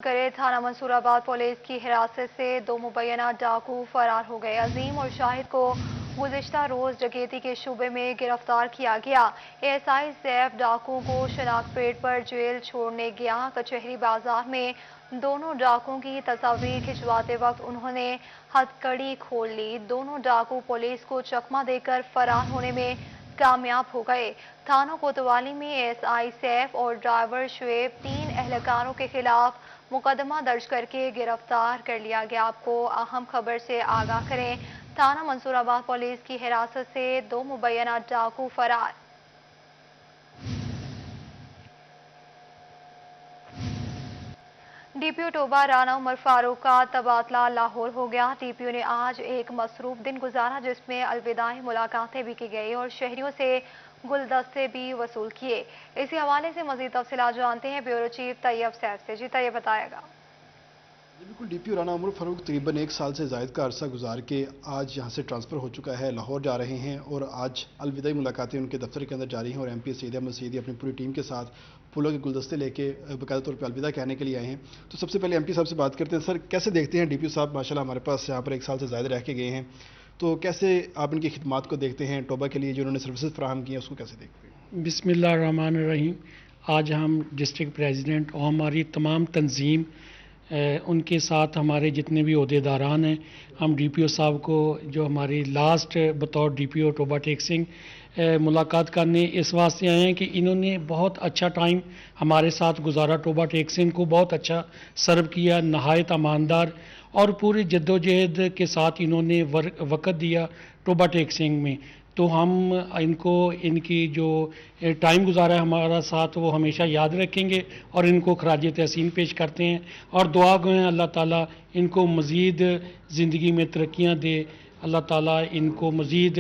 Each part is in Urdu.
کرے تھانہ منصورآباد پولیس کی حراست سے 2 مبینہ ڈاکو فرار ہو گئے۔ عظیم اور شاہد کو گزشتہ روز ڈکیتی کے شعبے میں گرفتار کیا گیا۔ اے ایس آئی سیف ڈاکوؤں کو شناخت پیٹ پر جیل چھوڑنے گیا۔ کچہری بازار میں دونوں ڈاکوؤں کی تصاویر کھنچواتے وقت انہوں نے ہتھکڑی کھول لی۔ دونوں ڈاکو پولیس کو چکمہ دے کر فرار ہونے میں کامیاب ہو گئے۔ تھانہ کوتوالی میں اے ایس آئی سیف اور ڈرائیور شعیب 3 اہلکاروں کے خلاف مقدمہ درج کر کے گرفتار کر لیا گیا۔ آپ کو اہم خبر سے آگاہ کریں، تھانہ منصورآباد پولیس کی حراست سے 2 مبینہ ڈاکو فرار۔ ڈی پی او ٹوبہ رانا عمر فاروق کا تبادلہ لاہور ہو گیا۔ ڈی پی او نے آج ایک مصروف دن گزارا جس میں الوداعی ملاقاتیں بھی کی گئی اور شہریوں سے گلدستے بھی وصول کیے۔ اسی حوالے سے مزید تفصیلات جانتے ہیں بیورو چیف طیب سیف سے۔ جی طیب بتائے گا۔ بالکل ڈی پی او رانا عمر فاروق تقریباً 1 سال سے زائد کا عرصہ گزار کے آج یہاں سے ٹرانسفر ہو چکا ہے، لاہور جا رہے ہیں اور آج الوداعی ملاقاتیں ان کے دفتر کے اندر جاری ہیں اور ایم پی سعید احمد سعیدی اپنی پوری ٹیم کے ساتھ پھولوں کے گلدستے لے کے باقاعدہ طور پہ الوداع کہنے کے لیے آئے ہیں۔ تو سب سے پہلے ایم پی صاحب سے بات کرتے ہیں۔ سر کیسے دیکھتے ہیں ڈی پی او صاحب ماشاءاللہ ہمارے پاس یہاں پر 1 سال سے زائد رہ کے گئے ہیں، تو کیسے آپ ان کی خدمات کو دیکھتے ہیں، ٹوبہ کے لیے جو انہوں نے سروسز فراہم کی ہیں اس کو کیسے دیکھتے ہیں؟ بسم اللہ الرحمن الرحیم۔ آج ہم ڈسٹرکٹ پریزیڈنٹ اور ہماری تمام تنظیم ان کے ساتھ ہمارے جتنے بھی عہدیداران ہیں، ہم ڈی پی او صاحب کو جو ہماری لاسٹ بطور ڈی پی او ٹوبہ ٹیک سنگھ ملاقات کرنے اس واسطے آئے ہیں کہ انہوں نے بہت اچھا ٹائم ہمارے ساتھ گزارا، ٹوبہ ٹیک سنگھ کو بہت اچھا سرو کیا، نہایت ایماندار اور پوری جدوجہد کے ساتھ انہوں نے وقت دیا ٹوبہ ٹیک سنگھ میں۔ تو ہم ان کو ان کی جو ٹائم گزارا ہے ہمارا ساتھ وہ ہمیشہ یاد رکھیں گے اور ان کو خراج تحسین پیش کرتے ہیں اور دعا گویں اللہ تعالیٰ ان کو مزید زندگی میں ترقیاں دے، اللہ تعالیٰ ان کو مزید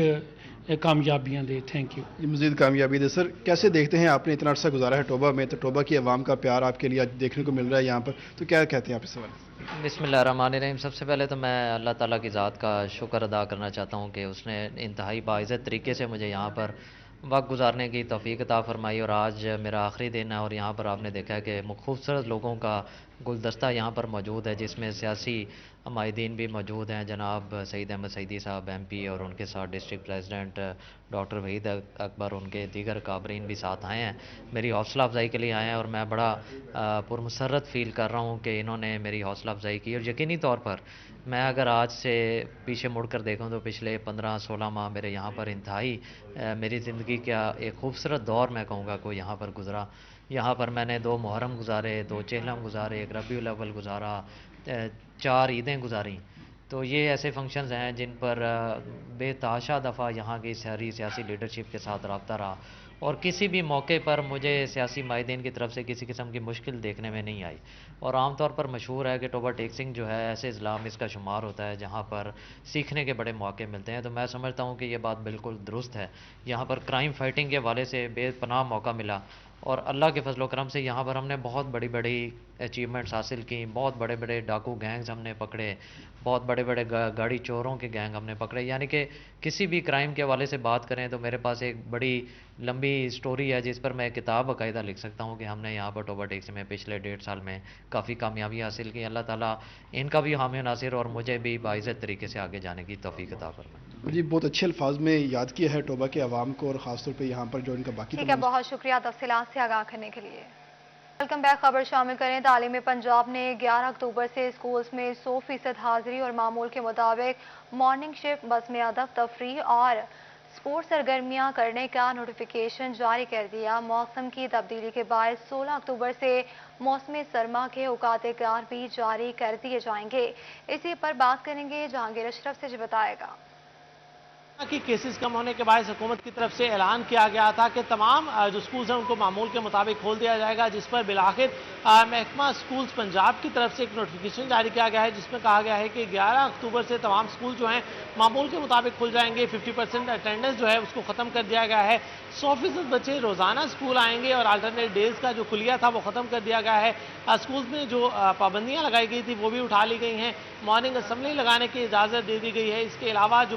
کامیابیاں دے۔ Thank you. یہ مزید کامیابی دے۔ سر کیسے دیکھتے ہیں، آپ نے اتنا عرصہ گزارا ہے ٹوبہ میں، تو ٹوبہ کی عوام کا پیار آپ کے لیے آج دیکھنے کو مل رہا ہے یہاں پر، تو کیا کہتے ہیں آپ اس حوالے سے؟ بسم اللہ الرحمن الرحیم۔ سب سے پہلے تو میں اللہ تعالیٰ کی ذات کا شکر ادا کرنا چاہتا ہوں کہ اس نے انتہائی باعزت طریقے سے مجھے یہاں پر وقت گزارنے کی توفیق عطا فرمائی اور آج میرا آخری دن ہے اور یہاں پر آپ نے دیکھا ہے کہ خوبصورت لوگوں کا گلدستہ یہاں پر موجود ہے جس میں سیاسی عمائدین بھی موجود ہیں، جناب سعید احمد سعیدی صاحب ایم پی اور ان کے ساتھ ڈسٹرکٹ پریزیڈنٹ ڈاکٹر وحید اکبر، ان کے دیگر کابرین بھی ساتھ آئے ہیں، میری حوصلہ افزائی کے لیے آئے ہیں اور میں بڑا پرمسرت فیل کر رہا ہوں کہ انہوں نے میری حوصلہ افزائی کی اور یقینی طور پر میں اگر آج سے پیچھے مڑ کر دیکھوں تو پچھلے 15-16 ماہ میرے یہاں پر انتہائی میری زندگی کا ایک خوبصورت دور میں کہوں گا کوئی یہاں پر گزرا۔ یہاں پر میں نے 2 محرم گزارے، 2 چہلم گزارے، 1 ربیع الاول گزارا، 4 عیدیں گزاری۔ تو یہ ایسے فنکشنز ہیں جن پر بے تحاشا دفعہ یہاں کی ساری سیاسی لیڈرشپ کے ساتھ رابطہ رہا اور کسی بھی موقع پر مجھے سیاسی مائدین کی طرف سے کسی قسم کی مشکل دیکھنے میں نہیں آئی۔ اور عام طور پر مشہور ہے کہ ٹوبہ ٹیک سنگھ جو ہے ایسے اضلاع میں اس کا شمار ہوتا ہے جہاں پر سیکھنے کے بڑے موقع ملتے ہیں، تو میں سمجھتا ہوں کہ یہ بات بالکل درست ہے۔ یہاں پر کرائم فائٹنگ کے حوالے سے بے پناہ موقع ملا اور اللہ کے فضل و کرم سے یہاں پر ہم نے بہت بڑی بڑی اچیومنٹس حاصل کی، بہت بڑے بڑے ڈاکو گینگز ہم نے پکڑے، بہت بڑے بڑے گاڑی چوروں کے گینگ ہم نے پکڑے، یعنی کہ کسی بھی کرائم کے حوالے سے بات کریں تو میرے پاس ایک بڑی لمبی سٹوری ہے جس پر میں کتاب باقاعدہ لکھ سکتا ہوں کہ ہم نے یہاں پر ٹوبہ ٹیک سنگھ میں پچھلے 1.5 سال میں کافی کامیابی حاصل کی۔ اللہ تعالیٰ ان کا بھی حامی ناصر اور مجھے بھی باعزت طریقے سے آگے جانے کی توفیق عطا فرمائے۔ جی بہت اچھے الفاظ میں یاد کیا ہے ٹوبہ کے عوام کو اور خاص طور پہ یہاں پر جو ان کا باقی ٹھیک ہے، بہت شکریہ تفصیلات سے آگاہ کرنے کے لیے۔ ویلکم بیک، خبر شامل کریں۔ تعلیم پنجاب نے 11 اکتوبر سے اسکولز میں 100% حاضری اور معمول کے مطابق مارننگ شفٹ، بزم ادب، تفریح اور اسپورٹس سرگرمیاں کرنے کا نوٹیفیکیشن جاری کر دیا۔ موسم کی تبدیلی کے باعث 16 اکتوبر سے موسم سرما کے اوقات کار بھی جاری کر دیے جائیں گے۔ اسی پر بات کریں گے جہانگیر اشرف سے، جو بتائے گا۔ کی کیسز کم ہونے کے باعث حکومت کی طرف سے اعلان کیا گیا تھا کہ تمام جو سکولز ہیں ان کو معمول کے مطابق کھول دیا جائے گا، جس پر بالآخر محکمہ سکولز پنجاب کی طرف سے ایک نوٹیفیکیشن جاری کیا گیا ہے جس میں کہا گیا ہے کہ 11 اکتوبر سے تمام سکول جو ہیں معمول کے مطابق کھل جائیں گے۔ 50% اٹینڈنس جو ہے اس کو ختم کر دیا گیا ہے، 100% بچے روزانہ سکول آئیں گے اور آلٹرنیٹ ڈیز کا جو کلیہ تھا وہ ختم کر دیا گیا ہے۔ سکولز میں جو پابندیاں لگائی گئی تھی وہ بھی اٹھا لی گئی ہیں، مارننگ اسمبلی لگانے کی اجازت دے دی گئی ہے۔ اس کے علاوہ جو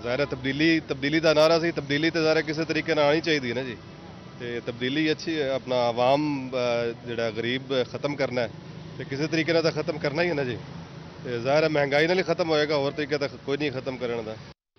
ਜ਼ਾਹਿਰ ਤਬਦੀਲੀ ਦਾ ਨਾਰਾ ਸੀ, ਤਬਦੀਲੀ ਤੇ ਜ਼ਾਹਿਰ ਕਿਸੇ ਤਰੀਕੇ ਨਾਲ ਆਣੀ ਚਾਹੀਦੀ ਹੈ ਨਾ ਜੀ, ਤੇ ਤਬਦੀਲੀ ਅੱਛੀ ਆਪਣਾ ਆਵਾਮ ਜਿਹੜਾ ਗਰੀਬ ਖਤਮ ਕਰਨਾ ਹੈ ਤੇ ਕਿਸੇ ਤਰੀਕੇ ਨਾਲ ਤਾਂ ਖਤਮ ਕਰਨਾ ਹੀ ਹੈ ਨਾ ਜੀ, ਤੇ ਜ਼ਾਹਿਰ ਮਹਿੰਗਾਈ ਨਾਲ ਹੀ ਖਤਮ ਹੋਏਗਾ, ਹੋਰ ਤਰੀਕੇ ਤਾਂ ਕੋਈ ਨਹੀਂ ਖਤਮ ਕਰਨ ਦਾ।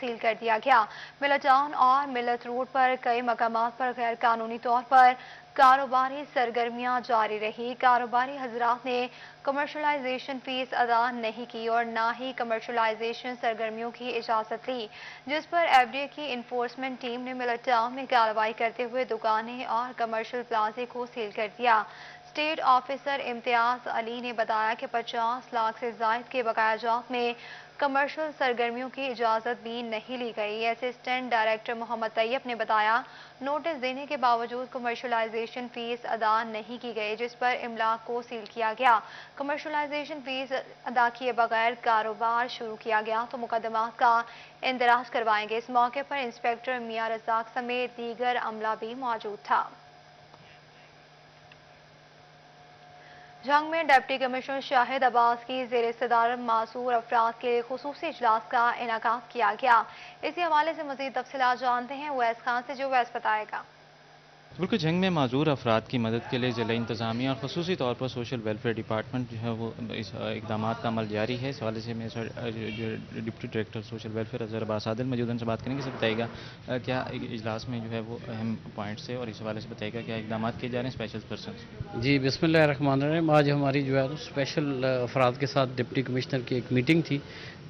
سیل کر دیا گیا. ملت ٹاؤن اور ملت روڈ پر کئی مقامات پر غیر قانونی طور پر کاروباری سرگرمیاں جاری رہی. کاروباری حضرات نے کمرشلائزیشن فیس ادا نہیں کی اور نہ ہی کمرشلائزیشن سرگرمیوں کی اجازت لی، جس پر FTA کی انفورسمنٹ ٹیم نے ملت ٹاؤن میں کارروائی کرتے ہوئے دکانیں اور کمرشل پلازے کو سیل کر دیا. اسٹیٹ آفیسر امتیاز علی نے بتایا کہ 50 لاکھ سے زائد کے بقایا جات میں کمرشل سرگرمیوں کی اجازت بھی نہیں لی گئی. اسسٹنٹ ڈائریکٹر محمد طیب نے بتایا نوٹس دینے کے باوجود کمرشلائزیشن فیس ادا نہیں کی گئی، جس پر املاک کو سیل کیا گیا. کمرشلائزیشن فیس ادا کیے بغیر کاروبار شروع کیا گیا تو مقدمات کا اندراج کروائیں گے. اس موقع پر انسپکٹر میاں رزاق سمیت دیگر عملہ بھی موجود تھا. جنگ میں ڈپٹی کمشنر شاہد عباس کی زیر صدارت معذور افراد کے خصوصی اجلاس کا انعقاد کیا گیا. اسی حوالے سے مزید تفصیلات جانتے ہیں اویس خان سے، جو اویس بتائے گا. بالکل، جنگ میں معذور افراد کی مدد کے لیے ضلع انتظامیہ اور خصوصی طور پر سوشل ویلفیئر ڈپارٹمنٹ جو ہے وہ اس اقدامات کا عمل جاری ہے. اس حوالے سے میں deputy director social welfare Azhar Abbas Adil موجود ان سے بات کریں گے. سب بتائے گا کیا اجلاس میں جو ہے وہ اہم پوائنٹس ہے اور اس حوالے سے بتائے گا کیا اقدامات کیے جا رہے ہیں اسپیشل پرسنس. جی بسم اللہ الرحمن الرحیم. آج ہماری جو ہے اسپیشل افراد کے ساتھ ڈپٹی کمشنر کی ایک میٹنگ تھی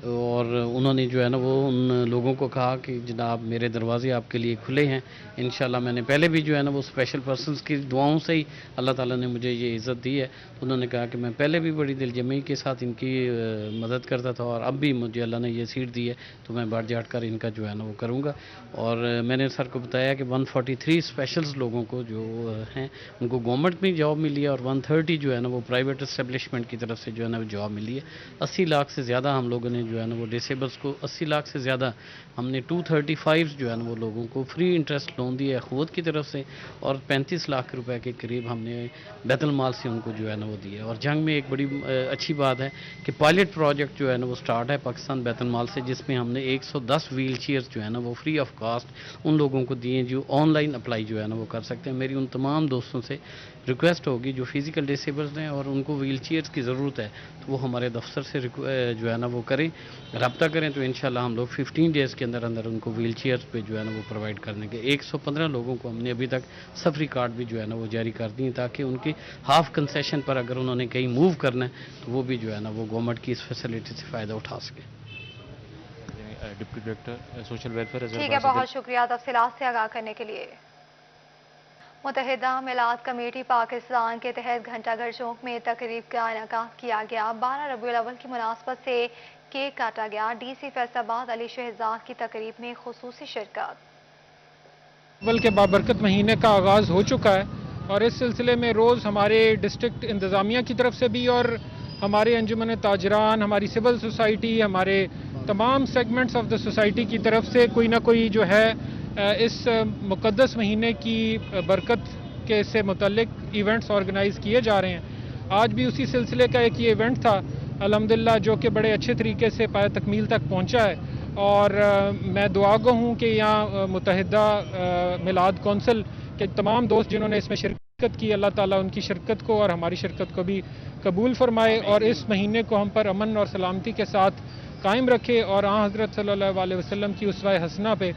اور انہوں نے جو ہے نا وہ ان لوگوں کو کہا کہ جناب میرے دروازے آپ کے لیے کھلے ہیں. انشاءاللہ میں نے پہلے بھی جو ہے نا وہ اسپیشل پرسنس کی دعاؤں سے ہی اللہ تعالیٰ نے مجھے یہ عزت دی ہے. انہوں نے کہا کہ میں پہلے بھی بڑی دل جمعی کے ساتھ ان کی مدد کرتا تھا اور اب بھی مجھے اللہ نے یہ سیٹ دی ہے تو میں بڑھ چڑھ کر ان کا جو ہے نا وہ کروں گا. اور میں نے سر کو بتایا کہ 143 اسپیشلز لوگوں کو جو ہیں ان کو گورنمنٹ میں جاب ملی ہے اور 130 جو ہے نا وہ پرائیویٹ اسٹیبلشمنٹ کی طرف سے جو ہے نا وہ جاب ملی ہے. 80 لاکھ سے زیادہ ہم لوگوں نے جو ہے نا وہ ڈسیبلس کو 80 لاکھ سے زیادہ ہم نے 235 جو ہے نا وہ لوگوں کو فری انٹرسٹ لون دیا ہے خود کی طرف سے اور 35 لاکھ روپے کے قریب ہم نے بیت المال سے ان کو جو ہے نا وہ دیا. اور جنگ میں ایک بڑی اچھی بات ہے کہ پائلٹ پروجیکٹ جو ہے نا وہ سٹارٹ ہے پاکستان بیت المال سے، جس میں ہم نے 110 ویل چیئرز جو ہے نا وہ فری آف کاسٹ ان لوگوں کو دیے جو آن لائن اپلائی جو ہے نا وہ کر سکتے ہیں. میری ان تمام دوستوں سے ریکویسٹ ہوگی جو فزیکل ڈسیبلز ہیں اور ان کو ویل چیئرز کی ضرورت ہے تو وہ ہمارے دفتر سے جو ہے نا وہ کریں، رابطہ کریں تو انشاءاللہ ہم لوگ 15 ڈیز کے اندر اندر ان کو ویل چیئرز پہ جو ہے نا وہ پرووائڈ کرنے کے. 115 لوگوں کو ہم نے ابھی تک سفری کارڈ بھی جو ہے نا وہ جاری کر دی تاکہ ان کی ہاف کنسیشن پر اگر انہوں نے کہیں موو کرنا ہے تو وہ بھی جو ہے نا وہ گورنمنٹ کی اس فیسلٹی سے فائدہ اٹھا سکے. Deputy director social welfare. ٹھیک ہے، بہت شکریہ تفصیلات سے آگاہ کرنے کے لیے. متحدہ میلاد کمیٹی پاکستان کے تحت گھنٹہ گھر چوک میں تقریب کا انعقاد کیا گیا. 12 ربیع الاول کی مناسبت سے کیک کاٹا گیا. ڈی سی فیصل آباد علی شہزاد کی تقریب میں خصوصی شرکت. اول کے بابرکت مہینے کا آغاز ہو چکا ہے اور اس سلسلے میں روز ہمارے ڈسٹرکٹ انتظامیہ کی طرف سے بھی اور ہمارے انجمن تاجران، ہماری سول سوسائٹی، ہمارے تمام سیگمنٹس آف دا سوسائٹی کی طرف سے کوئی نہ کوئی جو ہے اس مقدس مہینے کی برکت کے سے متعلق ایونٹس آرگنائز کیے جا رہے ہیں. آج بھی اسی سلسلے کا ایک یہ ایونٹ تھا الحمدللہ جو کہ بڑے اچھے طریقے سے پایہ تکمیل تک پہنچا ہے اور میں دعا گو ہوں کہ یہاں متحدہ میلاد کونسل کے تمام دوست جنہوں نے اس میں شرکت کی، اللہ تعالیٰ ان کی شرکت کو اور ہماری شرکت کو بھی قبول فرمائے اور اس مہینے کو ہم پر امن اور سلامتی کے ساتھ قائم رکھے اور حضرت صلی اللہ علیہ وسلم کی اسوہ حسنہ پہ.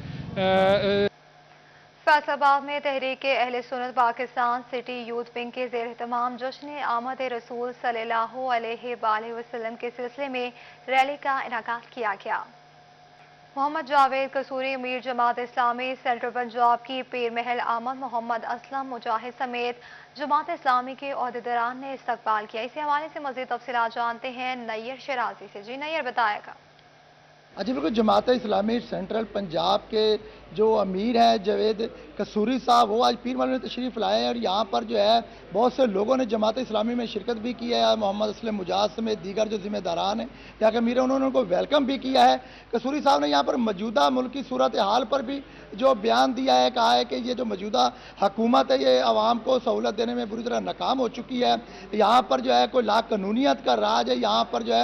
فیصل آباد میں تحریک اہل سنت پاکستان سٹی یوتھ ونگ کے زیر اہتمام جشن آمد رسول صلی اللہ علیہ وآلہ وسلم کے سلسلے میں ریلی کا انعقاد کیا گیا. محمد جاوید قصوری امیر جماعت اسلامی سینٹرل پنجاب کی پیر محل آمد محمد اسلم مجاہد سمیت جماعت اسلامی کے عہدیداران نے استقبال کیا. اسی حوالے سے مزید تفصیلات جانتے ہیں نیر شرازی سے. جی نیر بتائے گا. جی بالکل، جماعت اسلامی سینٹرل پنجاب کے جو امیر ہیں جاوید قصوری صاحب وہ آج پیر محل میں تشریف لائے ہیں اور یہاں پر جو ہے بہت سے لوگوں نے جماعت اسلامی میں شرکت بھی کی ہے. محمد اسلم مجاہد سمیت دیگر جو ذمہ داران ہیں یہاں کے امیر انہوں نے ان کو ویلکم بھی کیا ہے. قصوری صاحب نے یہاں پر موجودہ ملک کی صورتحال پر بھی جو بیان دیا ہے، کہا ہے کہ یہ جو موجودہ حکومت ہے یہ عوام کو سہولت دینے میں بری طرح ناکام ہو چکی ہے. یہاں پر جو ہے کوئی لا قانونیت کا راج ہے، یہاں پر جو ہے